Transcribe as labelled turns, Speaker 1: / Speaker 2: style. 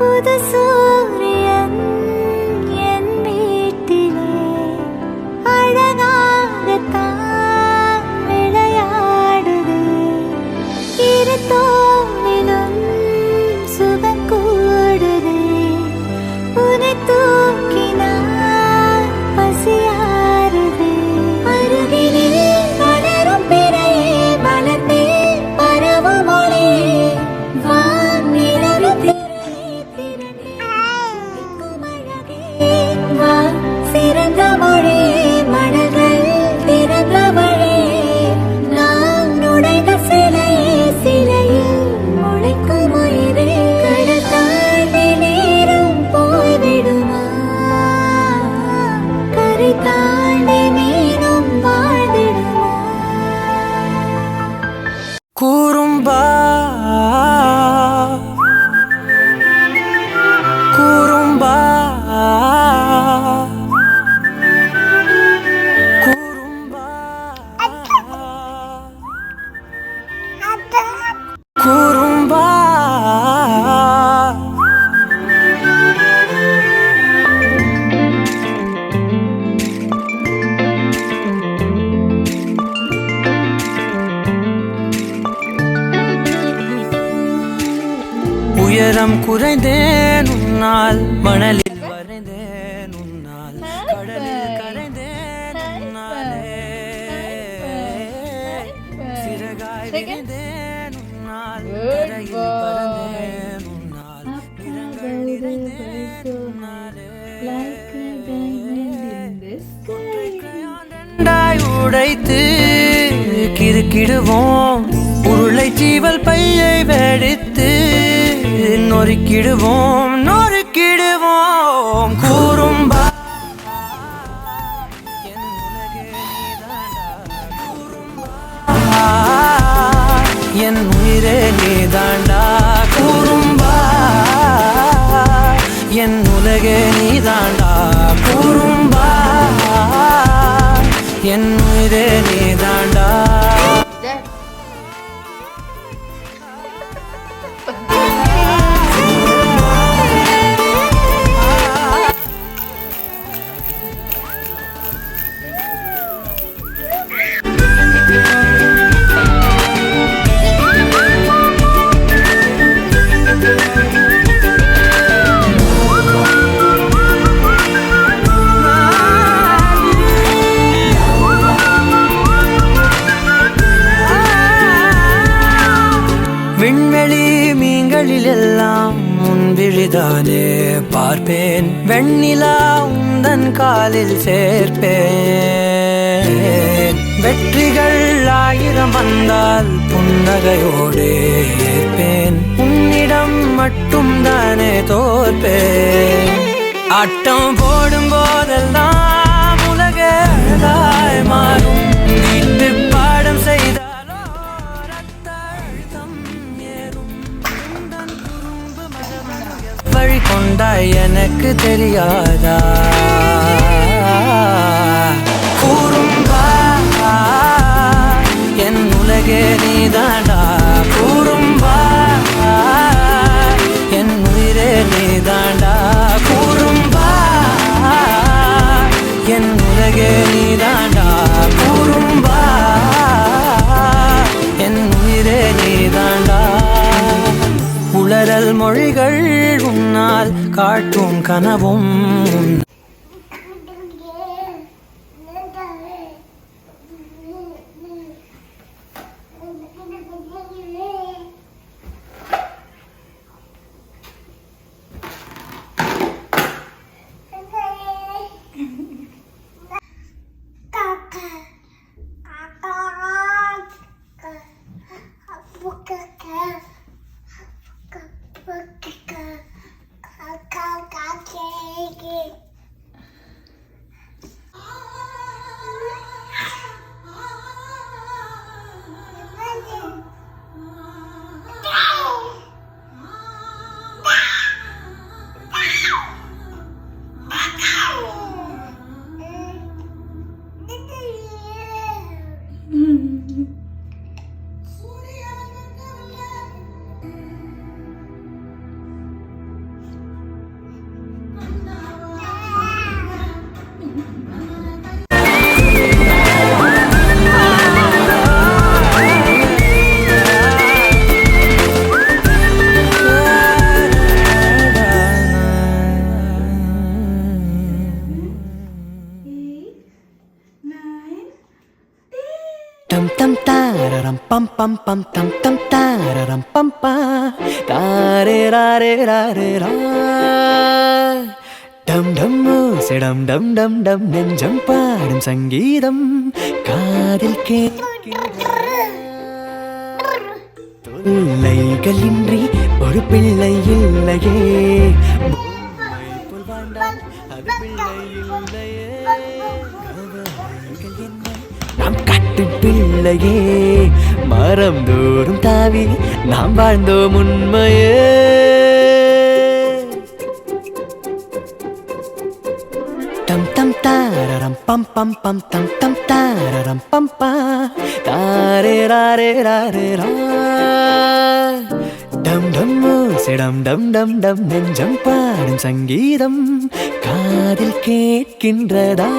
Speaker 1: புது சூரியன் என் வீட்டிலே அழகாகத்தான் விளையாடுது. இரு தோளிலும் சுகம் கூடுது. உன்னை தூக்கினால் பசியாறுது. அருகிலே வளரும் பிறையே மலர்ந்தே பரவும் ஒளியே வானிலவு திரையே திரளே சிரிக்கும் அழகே வா சிறந்த மொழியே மனங்கள் திறந்த வழியே நாம் நுழைந்த சிலையே சிலையில் முளைக்கும் உயிரே கடல் தாண்டி நேரம் போய்விடுமா கரை தாண்டி மீனும் வாழ்ந்திடுமா.
Speaker 2: கூறும்பா கூறும்பா கூறும்பா கூறும்பா உயரம் குறைந்தேன் உன்னால் மணலில் வரைந்தேன் உன்னால் கடலில் கரைந்தேன் உன்னாலே சிறகாய் விரிந்தேன் உன்னால் கரையில் பறந்தேன் உன்னால் நிறங்கள் நிறைந்தேன் உன்னாலே ரெண்டாய் உடைத்து கிறுக்கிடுவோம் உருளை சீவல் பையை வெடித்து நொறுக்கிடுவோம் நொறுக்கிடுவோம். கூறும்பா என் உலகே நீதாண்டா கூறும்பா என் உயிரே நீதாண்டா கூறும்பா என் உலகே நீதாண்டா கூறும்பா என் உயிரே நீதாண்டா. விண்வெளி மீன்களில் எல்லாம் முன்விழிதானே பார்ப்பேன் வெண்ணிலா உந்தன் காலில் சேர்ப்பேன். வெற்றிகள் 1000 வந்தால் புன்னகையோடு ஏற்பேன் உன்னிடம் மட்டும் தானே தோற்பேன். ஆட்டம் போடும் போதெல்லாம் உலக அழகாய் மாறும் வீட்டு பாடம் செய்த வழி கொண்டாய் எனக்கு தெரியாதா. கூறும்பா என் உலகே நீதாண்டா கூறும்பா என் உயிரே நீதாண்டா கூறும்பா என் உலகே நீதாண்டா கூறும்பா என் உயிரே நீதாண்டா. உளறல் மொழிகள் உன்னால் காட்டும் கனவும் tam tam tararam pam pam pam tam tam tararam pam pa tare rare rare ra dum dum sedam dum dum dum நெஞ்சம் பாடும் சங்கீதம் காதில் தொல்லைகளின்றி ஒரு பிள்ளை இல்லையே பொம்மை போல் வாழ்ந்தால் அது பிள்ளை இல்லையே கவலைகள் என்ன நாம் கட்டு பிள்ளையே மரம் தோறும் தாவி நாம் வாழ்ந்தோம் உண்மையே tam tam tararam pam pam pam tam tam tararam pam pa tare rare rare ra dum dum sedam dum dum dum நெஞ்சம் பாடும் சங்கீதம் காதில் கேட்கின்றதா